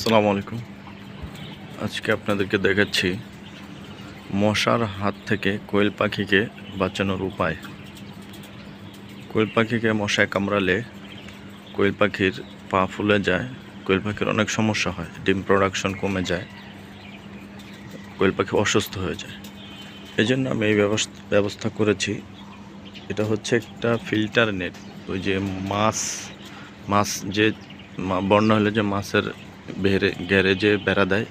আসসালামু আলাইকুম। আজকে আপনাদেরকে দেখাচ্ছি মশার হাত থেকে কোয়েল পাখিকে বাঁচানোর উপায়। কোয়েল পাখিকে মশায় কামড়ালে কোয়েল পাখির পা ফুলে যায়, কোয়েল পাখির অনেক সমস্যা হয়, ডিম প্রোডাকশন কমে যায়, কোয়েল পাখি অসুস্থ হয়ে যায়। এই জন্য আমি এই ব্যবস্থা করেছি। এটা হচ্ছে একটা ফিল্টার নেট। ওই যে মাছ যে বন্যা হলে যে মাছের ঘেরে যে বেড়া দেয়,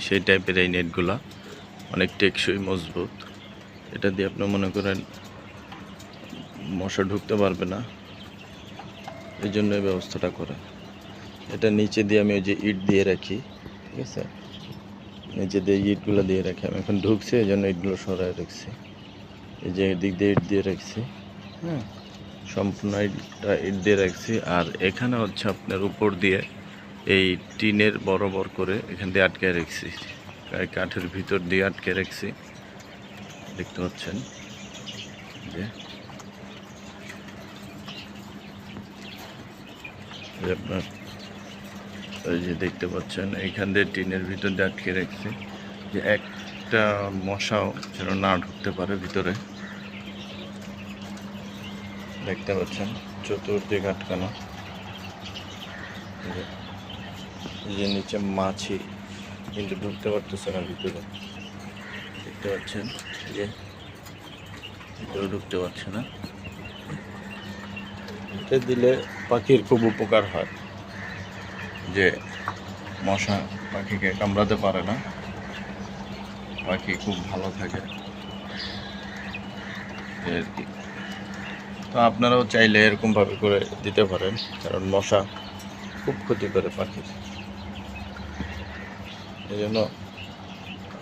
সেই টাইপের এই নেটগুলা অনেক টেকসই, মজবুত। এটা দিয়ে আপনি মনে করেন মশা ঢুকতে পারবে না, এই জন্য এই ব্যবস্থাটা করে। এটা নিচে দিয়ে আমি ওই যে ইট দিয়ে রাখি, ঠিক আছে, নিচে দিয়ে ইটগুলো দিয়ে রাখি। আমি এখন ঢুকছি, এই জন্য ইটগুলো সরাই রাখছি। এই যে এদিক দিয়ে ইট দিয়ে রাখছি, হ্যাঁ, সম্পূর্ণ ইট দিয়ে রাখছি। আর এখানে হচ্ছে আপনার উপর দিয়ে এই টিনের বরাবর করে এখান দিয়ে আটকে রাখছি, কাঠের ভিতর দিয়ে আটকে রাখছি। দেখতে পাচ্ছেন যে আপনার এই যে দেখতে পাচ্ছেন এইখান দিয়ে টিনের ভিতর দিয়ে আটকে রাখছি, যে একটা মশাও যেন না ঢুকতে পারে ভিতরে। দেখতে পাচ্ছেন চতুর্দিকে আটকানো। এই যে নিচে মাছি কিন্তু ঢুকতে পারতেছে না ভিতরে, দেখতে পাচ্ছেন, এই যে ভিতরে ঢুকতে পারছে না। এটা দিলে পাখির খুব উপকার হয়, যে মশা পাখিকে কামড়াতে পারে না, পাখি খুব ভালো থাকে আর কি। তো আপনারাও চাইলে এরকমভাবে করে দিতে পারেন, কারণ মশা খুব ক্ষতি করে পাখির। এই জন্য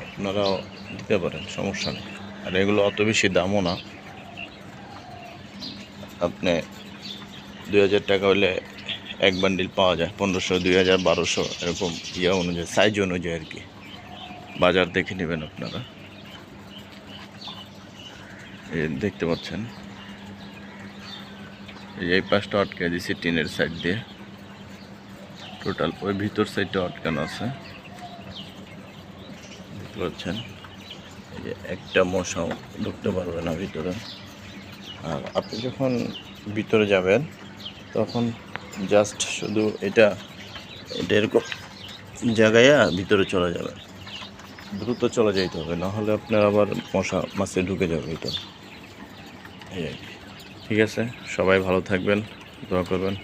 আপনারাও দিতে পারেন, সমস্যা নেই। আর এগুলো অত বেশি দামও না। আপনি 2000 টাকা হলে এক বান্ডিল পাওয়া যায়, 1500, 2000, 1200 এরকম ইয়া অনুযায়ী, সাইজ অনুযায়ী আর কি। বাজার দেখে নেবেন আপনারা। দেখতে পাচ্ছেন এই পাশটা আটকে দিয়েছি টিনের সাইড দিয়ে, টোটাল ওই ভিতর সাইডটা আটকানো আছে, দেখতে পাচ্ছেন। এই যে একটা মশাও ঢুকতে পারবে না ভিতরে। আর আপনি যখন ভিতরে যাবেন তখন জাস্ট শুধু এটা এরকম জায়গায় ভিতরে চলে যাবে, দ্রুত চলে যাইতে হবে, নাহলে আপনার আবার মাছে ঢুকে যাবে ভিতরে। এই আর কি। ঠিক আছে, সবাই ভালো থাকবেন, দোয়া করবেন।